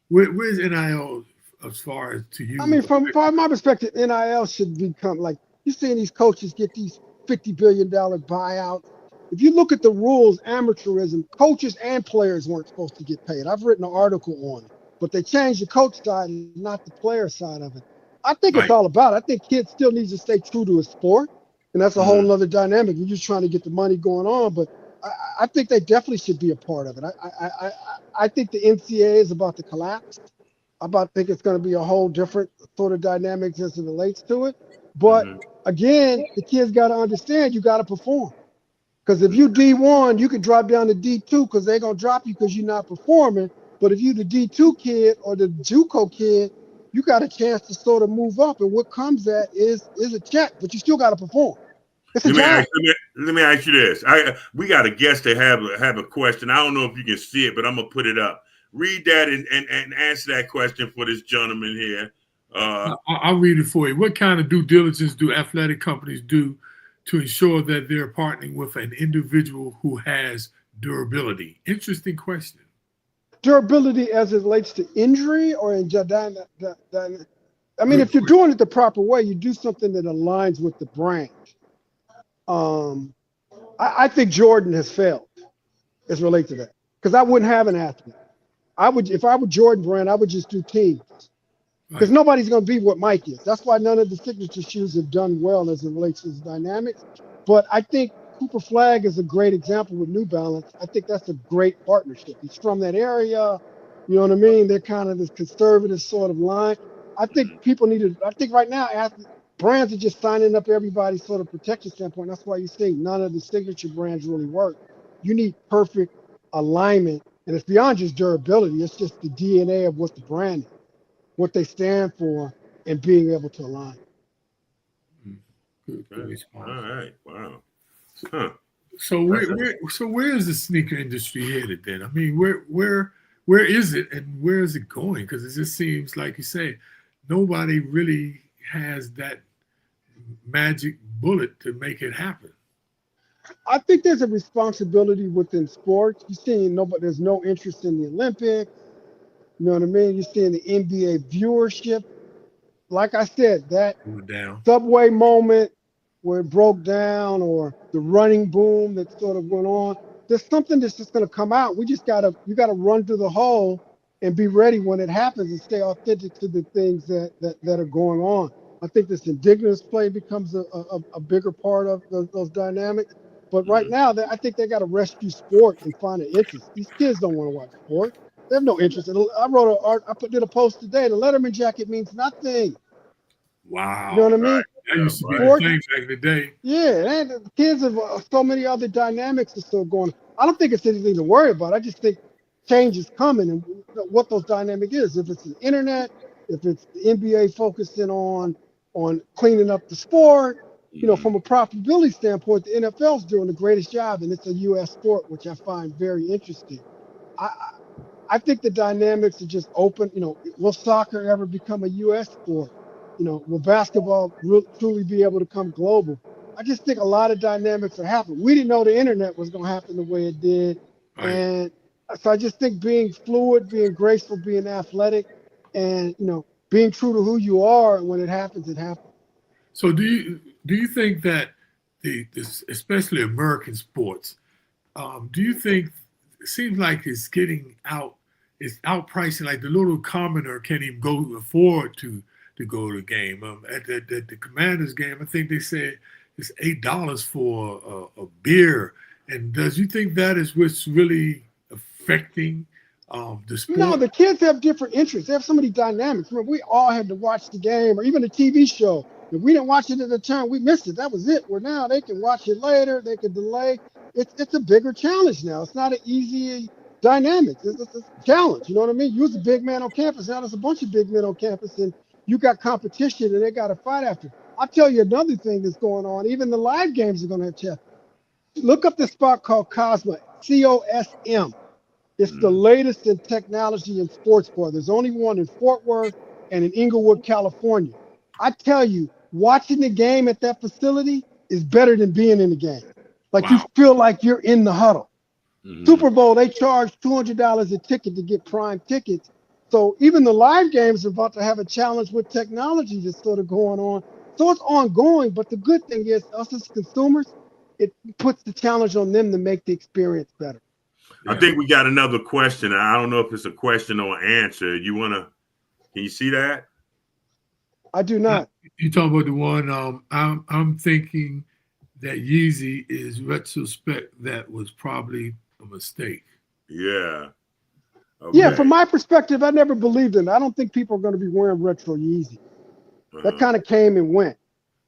where's NIL as far as to you? I mean, from my perspective, NIL should become like, you're seeing these coaches get these $50 billion buyouts. if you look at the rules, amateurism, coaches and players weren't supposed to get paid. I've written an article on it, but they changed the coach side and not the player side of it. I think it's all about it. I think kids still need to stay true to a sport, and that's a whole nother dynamic. You're just trying to get the money going on, but I think they definitely should be a part of it. I think the NCAA is about to collapse. I think it's going to be a whole different sort of dynamics as it relates to it. But again, the kids got to understand you got to perform. Because if you D1, you can drop down to D2 because they're going to drop you because you're not performing. But if you the D2 kid or the JUCO kid, you got a chance to sort of move up. And what comes at is a check, but you still got to perform. It's a job. Let me ask you this. We got a guest that have a question. I don't know if you can see it, but I'm going to put it up. Read that and answer that question for this gentleman here. I'll read it for you. What kind of due diligence do athletic companies do to ensure that they're partnering with an individual who has durability? Interesting question. Durability as it relates to injury or in I mean, if you're doing it the proper way, you do something that aligns with the brand. I think Jordan has failed as relates to that because I wouldn't have an athlete. If I were Jordan brand, I would just do teams because nobody's going to be what Mike is. That's why none of the signature shoes have done well as it relates to the dynamics. But I think Cooper Flagg is a great example with New Balance. I think that's a great partnership. He's from that area. You know what I mean? They're kind of this conservative sort of line. I think people need to, I think right now, brands are just signing up everybody's sort of protection standpoint. That's why you see none of the signature brands really work. You need perfect alignment. And it's beyond just durability. It's just the DNA of what the brand is, what they stand for, and being able to align. All right. Wow. So where is the sneaker industry headed then? I mean, where is it and where is it going? Because it just seems like you say, nobody really has that magic bullet to make it happen. I think there's a responsibility within sports. You're seeing there's no interest in the Olympics. You know what I mean? You're seeing the NBA viewership. Like I said, that subway moment where it broke down or the running boom that sort of went on, there's something that's just going to come out. You got to run through the hole and be ready when it happens and stay authentic to the things that are going on. I think this indigenous play becomes a bigger part of those dynamics. But right now, I think they got to rescue sport and find an interest. These kids don't want to watch sport. They have no interest. I did a post today. The Letterman jacket means nothing. Wow. You know what I mean? That used to be the thing back in the day. Yeah, and the kids have so many other dynamics are still going. I don't think it's anything to worry about. I just think change is coming and what those dynamics is. If it's the internet, if it's the NBA focusing on cleaning up the sport, you know, from a profitability standpoint, the NFL's doing the greatest job, and it's a U.S. sport, which I find very interesting. I think the dynamics are just open. You know, will soccer ever become a U.S. sport? You know, will basketball truly be able to come global? I just think a lot of dynamics are happening. We didn't know the internet was going to happen the way it did. And so I just think being fluid, being graceful, being athletic, and, you know, being true to who you are, and when it happens, it happens. So do you think that especially American sports, do you think it seems like it's getting it's outpricing, like the little commoner can't even afford to go to the game. At the Commanders game, I think they said it's $8 for a beer. And does you think that is what's really affecting the sport? No, the kids have different interests. They have so many dynamics. Remember, we all had to watch the game or even a TV show. If we didn't watch it at the time, we missed it. That was it. Where now they can watch it later. They can delay. It's a bigger challenge now. It's not an easy dynamic. It's a challenge. You know what I mean? You was a big man on campus. Now there's a bunch of big men on campus, and you got competition, and they got to fight after. I'll tell you another thing that's going on. Even the live games are going to have challenges. Look up this spot called Cosm, COSM. It's the latest in technology in sports sport. There's only one in Fort Worth and in Inglewood, California. I tell you, watching the game at that facility is better than being in the game. Like you feel like you're in the huddle. Super Bowl, they charge $200 a ticket to get prime tickets. So even the live games are about to have a challenge with technology that's sort of going on. So it's ongoing, but the good thing is us as consumers, it puts the challenge on them to make the experience better. I think we got another question. I don't know if it's a question or answer. Can you see that? I do not. You talking about the one? I'm thinking that Yeezy is retrospect. That was probably a mistake. Yeah. Okay. Yeah, from my perspective, I never believed in it. I don't think people are going to be wearing retro Yeezy. That kind of came and went.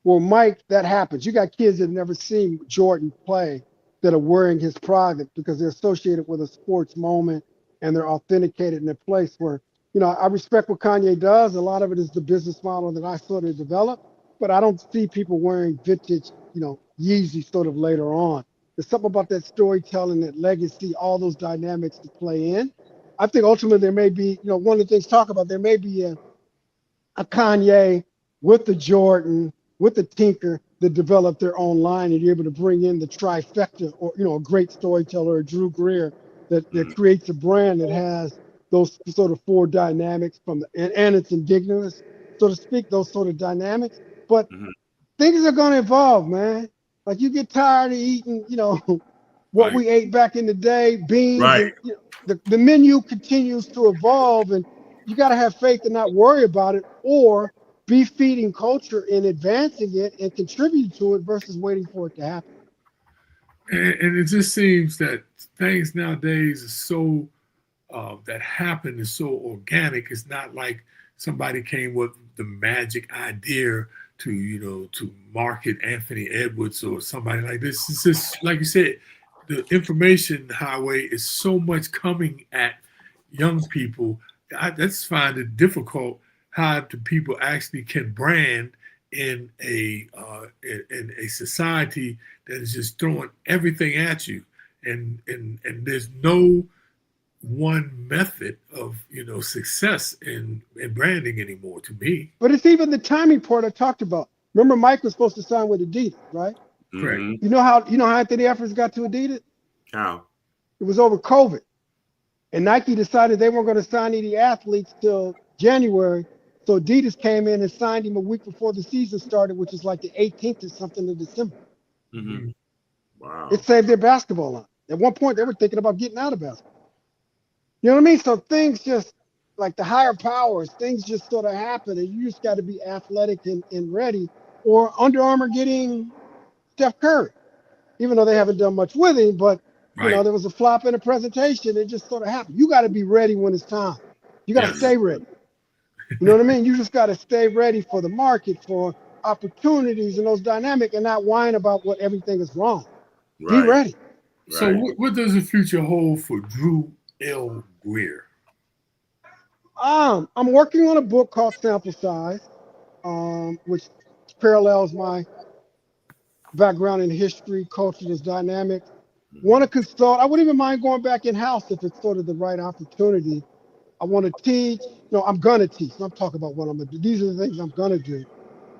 Well, Mike, that happens. You got kids that have never seen Jordan play that are wearing his product because they're associated with a sports moment and they're authenticated in a place where, I respect what Kanye does. A lot of it is the business model that I sort of developed, but I don't see people wearing vintage, Yeezy sort of later on. There's something about that storytelling, that legacy, all those dynamics to play in. I think ultimately there may be, one of the things talk about, there may be a Kanye with the Jordan, with the Tinker that develop their own line, and you're able to bring in the trifecta, or a great storyteller, or Drew Greer, that creates a brand that has those sort of four dynamics and it's indigenous, so to speak, those sort of dynamics. But things are going to evolve, man. Like, you get tired of eating, what we ate back in the day, beans. Right. And, the menu continues to evolve, and you got to have faith and not worry about it, or be feeding culture and advancing it and contributing to it versus waiting for it to happen. And it just seems that things nowadays are so that happen is so organic. It's not like somebody came with the magic idea to market Anthony Edwards or somebody like this. It's just like you said, the information highway is so much coming at young people. I just find it difficult how the people actually can brand in a society that is just throwing everything at you, and there's no one method of success in branding anymore, to me. But it's even the timing part I talked about. Remember, Mike was supposed to sign with Adidas, right? Correct. You know how Anthony Edwards got to Adidas? How? It was over COVID, and Nike decided they weren't going to sign any athletes till January. So Adidas came in and signed him a week before the season started, which is like the 18th or something of December. Mm-hmm. Wow. It saved their basketball line. At one point, they were thinking about getting out of basketball. You know what I mean? So things just, like the higher powers, things just sort of happen, and you just got to be athletic and ready. Or Under Armour getting Steph Curry, even though they haven't done much with him, but there was a flop in a presentation. It just sort of happened. You got to be ready when it's time. You got to stay ready. You know what I mean? You just got to stay ready for the market, for opportunities and those dynamics, and not whine about what everything is wrong. Be ready. So what does the future hold for Drew L. Greer? I'm working on a book called Sample Size, which parallels my background in history, culture, and dynamics. Want to consult. I wouldn't even mind going back in-house if it's sort of the right opportunity. I want to teach. No, I'm going to teach. I'm talking about what I'm going to do. These are the things I'm going to do.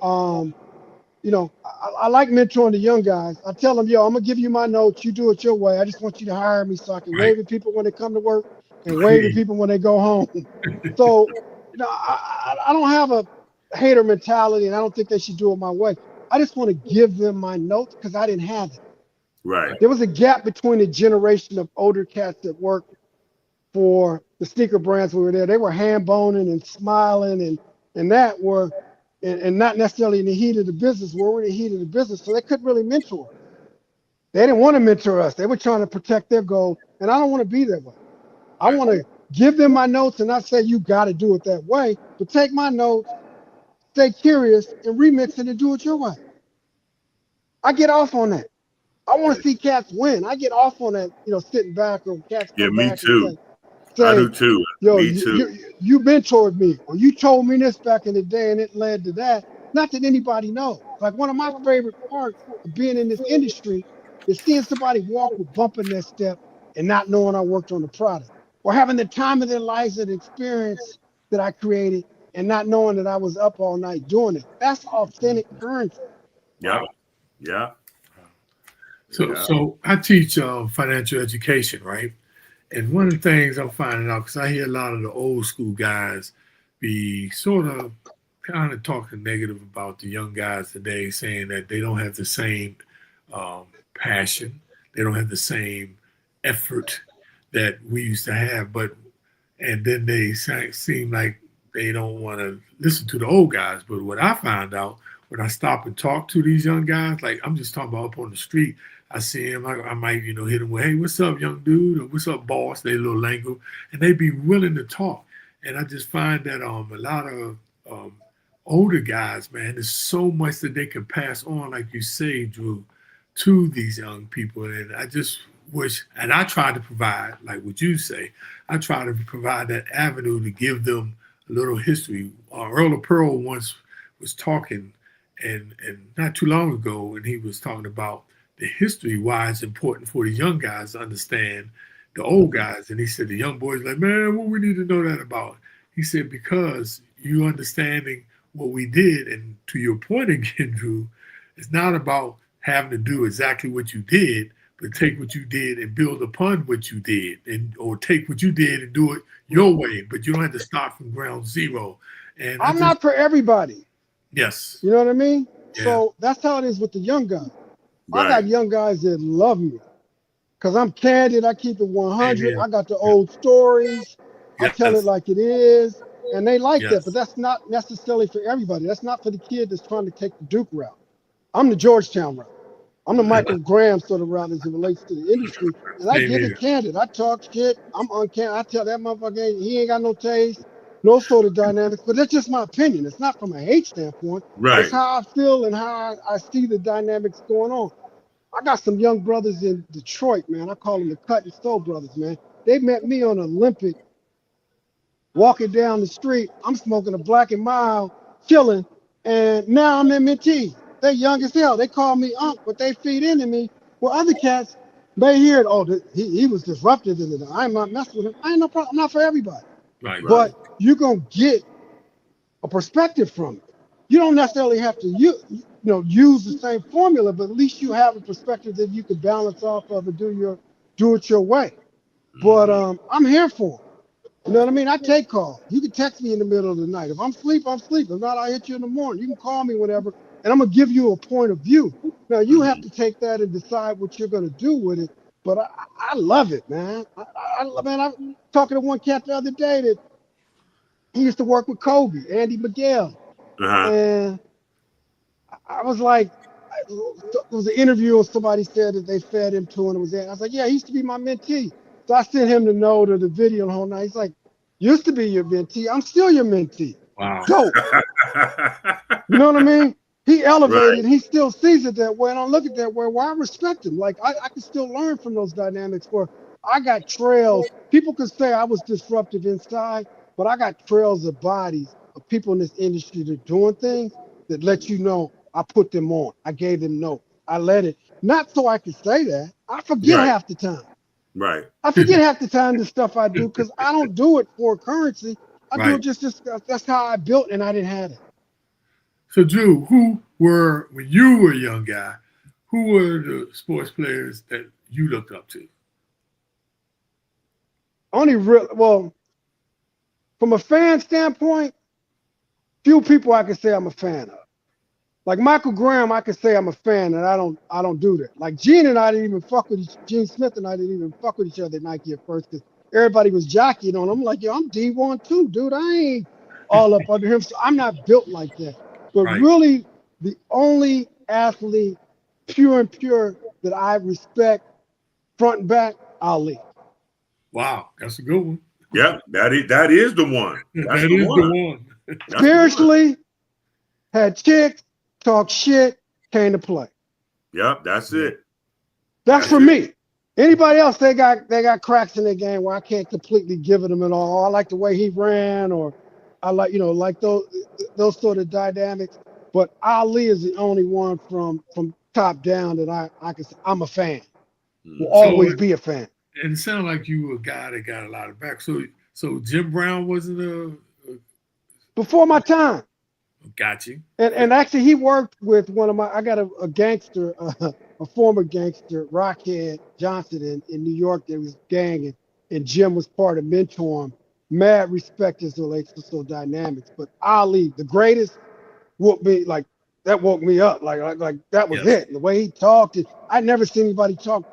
I like mentoring the young guys. I tell them, I'm going to give you my notes. You do it your way. I just want you to hire me so I can wave at people when they come to work and wave at people when they go home. So, I don't have a hater mentality, and I don't think they should do it my way. I just want to give them my notes because I didn't have it. Right. There was a gap between the generation of older cats that worked for the sneaker brands when we were there. They were hand boning and smiling and not necessarily in the heat of the business. We're in the heat of the business, so they couldn't really mentor us. They didn't want to mentor us. They were trying to protect their goal, and I don't want to be that way. I want to give them my notes and not say you got to do it that way, but take my notes, stay curious, and remix it and do it your way. I get off on that. I want to see cats win. I get off on that, sitting back or cats come back. Me too. Say, I do too. Me too. You mentored me, or you told me this back in the day, and it led to that. Not that anybody knows. Like, one of my favorite parts of being in this industry is seeing somebody walk with bumping their step and not knowing I worked on the product, or having the time of their lives and experience that I created and not knowing that I was up all night doing it. That's authentic currency. Yeah. Yeah. So I teach financial education, right? And one of the things I'm finding out, because I hear a lot of the old school guys be sort of kind of talking negative about the young guys today, saying that they don't have the same passion. They don't have the same effort that we used to have. And then they seem like they don't want to listen to the old guys. But what I found out when I stop and talk to these young guys, like I'm just talking about up on the street, I see him, I might, hit him with, hey, what's up, young dude? Or what's up, boss? They a little lingo. And they be willing to talk. And I just find that a lot of older guys, man, there's so much that they can pass on, like you say, Drew, to these young people. And I just wish, and I try to provide, like what you say, I try to provide that avenue to give them a little history. Earl of Pearl once was talking, and not too long ago, and he was talking about the history, why it's important for the young guys to understand the old guys. And he said, the young boys like, man, what we need to know that about? He said, because you understanding what we did, and to your point again, Drew, it's not about having to do exactly what you did, but take what you did and build upon what you did, or take what you did and do it your way, but you don't have to start from ground zero. And I'm not for everybody. Yes. You know what I mean? Yeah. So that's how it is with the young guys. Right. I got young guys that love me because I'm candid. I keep it 100. Amen. I got the old stories. I tell it like it is. And they like that, but that's not necessarily for everybody. That's not for the kid that's trying to take the Duke route. I'm the Georgetown route. I'm the Michael Graham sort of route as it relates to the industry. And I get it candid. I talk shit. I'm uncandid. I tell that motherfucker he ain't got no taste, no sort of dynamics. But that's just my opinion. It's not from a hate standpoint. Right. It's how I feel and how I see the dynamics going on. I got some young brothers in Detroit, man. I call them the Cut and Stow brothers, man. They met me on Olympic, walking down the street. I'm smoking a Black and Mild, chilling, and now I'm their mentee. They're young as hell. They call me Unc, but they feed into me. Where other cats, they hear it, oh, he was disruptive in it. I'm not messing with him. I ain't no problem. I'm not for everybody. Right. But you're going to get a perspective from it. You don't necessarily have to use the same formula, but at least you have a perspective that you can balance off of and do it your way. But I'm here for them. You know what I mean? I take calls. You can text me in the middle of the night. If I'm asleep, I'm asleep. If not, I'll hit you in the morning. You can call me whenever, and I'm going to give you a point of view. Now, you have to take that and decide what you're going to do with it. But I love it, man. I was talking to one cat the other day that he used to work with Kobe, Andy Miguel. And I was like, it was an interview and somebody said that they fed him to, and it was there. I was like, yeah, he used to be my mentee. So I sent him the note of the video the whole night. He's like, used to be your mentee. I'm still your mentee. Wow. Dope. You know what I mean? He elevated. Right. He still sees it that way. And I look at that way. Well, I respect him. Like, I can still learn from those dynamics where I got trails. People could say I was disruptive inside, but I got trails of bodies of people in this industry that are doing things that let you know I put them on. I gave them notes. I let it. Not so I could say that. I forget half the time. Right. I forget half the time the stuff I do because I don't do it for currency. I do it just that's how I built, and I didn't have it. So, Drew, when you were a young guy, who were the sports players that you looked up to? From a fan standpoint, few people I can say I'm a fan of. Like Michael Graham, I can say I'm a fan, and I don't do that. Like Gene and I didn't even fuck with Gene Smith and I didn't even fuck with each other at Nike at first because everybody was jockeying on him. I'm like, yo, I'm D1 too, dude. I ain't all up under him, so I'm not built like that. But really, the only athlete, pure and pure, that I respect, front and back, Ali. Wow, that's a good one. Yeah, that is the one. That is the one. Spiritually, had chicks. Talk shit, came to play. Yep, that's it. That's for me. Anybody else, they got cracks in their game where I can't completely give it them at all. I like the way he ran, or I like those sort of dynamics. But Ali is the only one from top down that I can say I'm a fan. Will always be a fan. And it sounded like you were a guy that got a lot of back. So Jim Brown wasn't before my time. Got you. And actually, he worked with I got a gangster, a former gangster, Rockhead Johnson in New York that was gang, and Jim was part of mentor him. Mad respect as it relates to dynamics. But Ali, the greatest, would be like that woke me up. Like that was it. The way he talked, I'd never seen anybody talk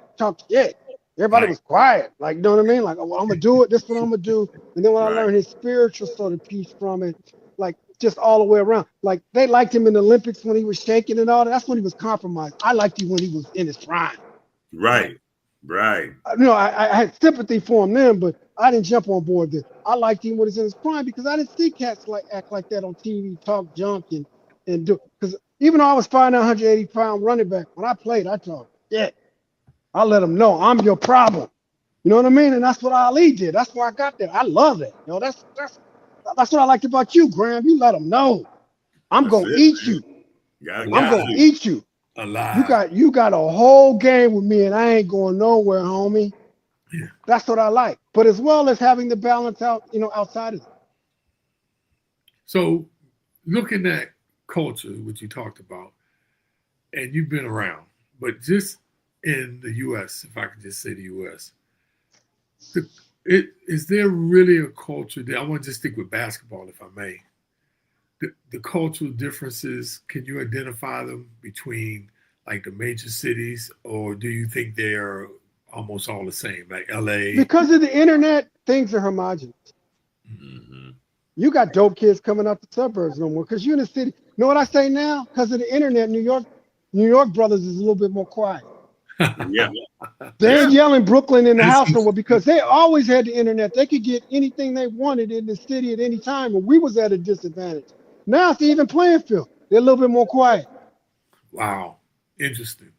shit. Everybody was quiet. Like, you know what I mean? Like, oh, I'm gonna do it. This is what I'm gonna do. And then when I learned his spiritual sort of piece from it, like just all the way around. Like they liked him in the Olympics when he was shaking and all that. That's when he was compromised. I liked him when he was in his prime. Right. You know, I had sympathy for him then, but I didn't jump on board then. I liked him when he was in his prime because I didn't see cats act like that on TV, talk junk and do. Because even though I was 5'9", 180-pound running back, when I played, I talked shit. I let them know I'm your problem. You know what I mean? And that's what Ali did. That's why I got there. I love it. You know, that's what I liked about you, Graham. You let them know I'm gonna eat you. I'm gonna eat you. Alive. You got a whole game with me, and I ain't going nowhere, homie. Yeah. That's what I like. But as well as having the balance out, you know, outside of it. So, looking at culture, which you talked about, and you've been around, but just in the U.S., if I could just say the U.S., is there really a culture there? I want to just stick with basketball, if I may. The cultural differences, can you identify them between like the major cities, or do you think they're almost all the same, like LA? Because of the internet, things are homogenous. Mm-hmm. You got dope kids coming out the suburbs no more because you're in the city. You know what I say now? Because of the internet, New York brothers is a little bit more quiet. Yeah. They ain't yelling Brooklyn in the house no more because they always had the internet. They could get anything they wanted in the city at any time, and we was at a disadvantage. Now it's even playing field. They're a little bit more quiet. Wow. Interesting.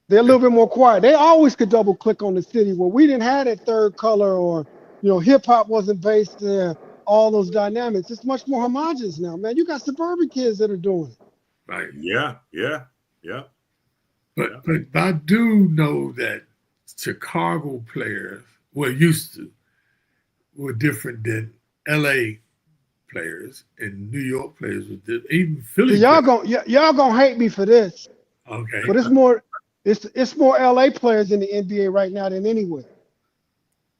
They're a little bit more quiet. They always could double click on the city where we didn't have that third color, or, you know, hip hop wasn't based there, all those dynamics. It's much more homogenous now, man. You got suburban kids that are doing it. Right. Yeah. But I do know that Chicago players, used to, were different than LA players, and New York players were different. Even Philly. So y'all gonna hate me for this. Okay. But it's more LA players in the NBA right now than anywhere.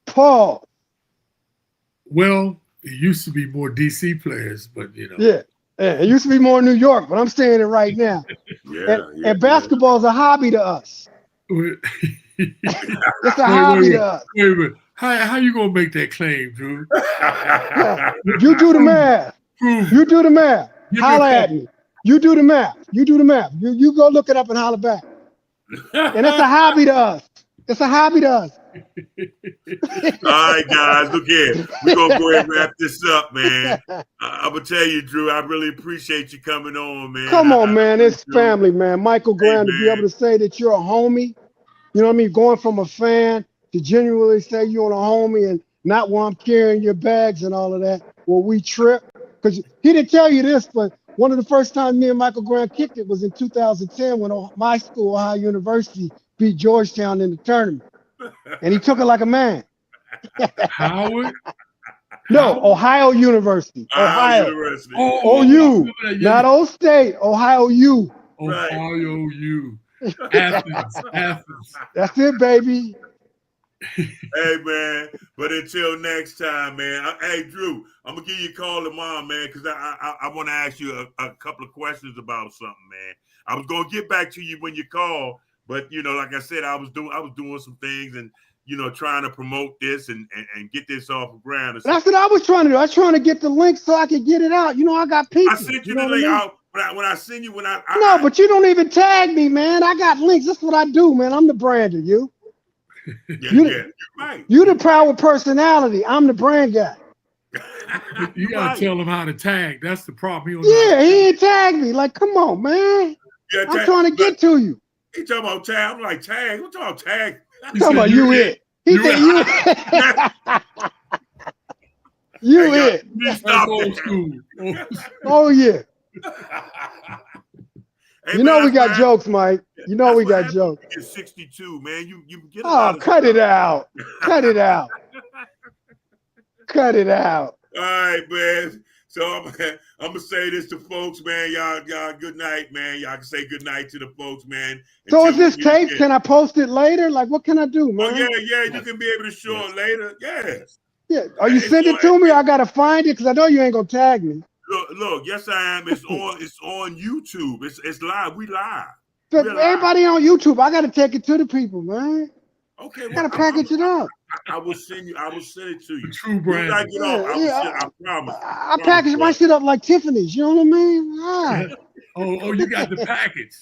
Paul. Well, it used to be more DC players, but you know. Yeah, it used to be more New York, but I'm saying it right now. And basketball is a hobby to us. It's a hobby to us. Wait a minute. How you gonna make that claim, Drew? You do the math. You do the math. Holla at me. You do the math. You go look it up and holler back. And it's a hobby to us. It's a hobby to us. All right, guys, look here. We're going to go ahead and wrap this up, man. I'm going to tell you, Drew, I really appreciate you coming on, man. Come on, man. It's family, man. Michael Graham, to be able to say that you're a homie, you know what I mean? Going from a fan to genuinely say you're a homie and not while I'm carrying your bags and all of that. Well, we trip. Because he didn't tell you this, but one of the first times me and Michael Graham kicked it was in 2010 when my school, Ohio University, beat Georgetown in the tournament. And he took it like a man. Howard? No, Ohio University. Ohio University. OU. Not O State. Ohio U. Ohio U. Athens. That's it, baby. Hey, man. But until next time, man. Hey, Drew, I'm going to give you a call tomorrow, man, because I want to ask you a couple of questions about something, man. I was going to get back to you when you call, but, you know, like I said, I was doing some things and, you know, trying to promote this and get this off the ground. That's what I was trying to do. I was trying to get the link so I could get it out. You know, I got people. I sent you the link out. When I send you, but you don't even tag me, man. I got links. That's what I do, man. I'm the brander, you. You're right. You the power personality. I'm the brand guy. You gotta tell him how to tag. That's the problem. He ain't tagged me. Like, come on, man. I'm trying to get to you. He talking about tag. I'm like, tag? What talking about tag? He talking about you it. He said you it. You it. Stop old school. Oh, yeah. Hey, you know we got jokes, Mike. You know we got jokes. You're 62, man. You get cut it out. Cut it out. Cut it out. All right, man. So I'm gonna say this to folks, man. Y'all good night, man. Y'all can say good night to the folks, man. So is this tape? Can I post it later? Like, what can I do, man? Oh yeah. You can be able to show it later. Yeah. Yeah. Are you sending it to me? I gotta find it because I know you ain't gonna tag me. look. Yes, I am. It's on YouTube. It's live. We live. But everybody on YouTube, I got to take it to the people, man. Okay, I got to package it up. I will send it to you. True brand. I promise. I package my shit up like Tiffany's. You know what I mean? Ah. Oh, you got the package.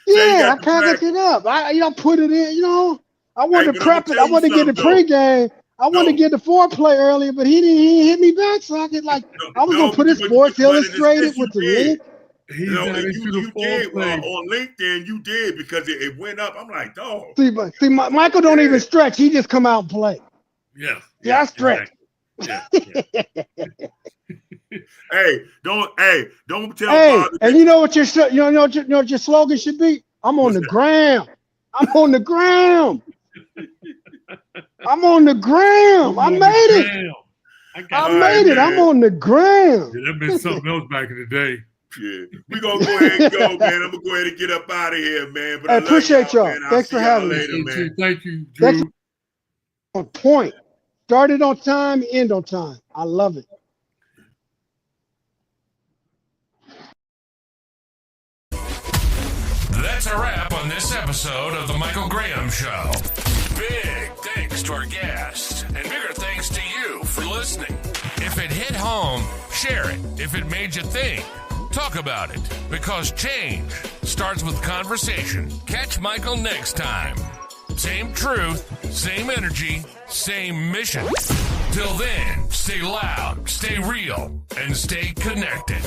Yeah, I package it up. I put it in. You know, I wanted to prep it. I wanted to get the pregame. I wanted to get the foreplay earlier, but he didn't hit me back. So I was gonna put it Sports Illustrated with the link. You did on LinkedIn. You did because it went up. I'm like, dog. See, Michael don't even stretch. He just come out and play. Yeah, I stretch. Exactly. Yeah. Hey, don't tell. Hey, and you know what your slogan should be? I'm on the gram. I'm on the gram. I'm on the gram. I made it. I made it. I'm on the gram. That been something else back in the day. Yeah, we're gonna go ahead and go, man. I'm gonna go ahead and get up out of here, man. But I appreciate y'all. Man. Thanks for having me. Thank you, Drew. On point. Started on time, end on time. I love it. That's a wrap on this episode of The Michael Graham Show. Big thanks to our guests, and bigger thanks to you for listening. If it hit home, share it. If it made you think, talk about it. Because change starts with conversation. Catch Michael next time. Same truth, same energy, same mission. Till then, stay loud, stay real, and stay connected.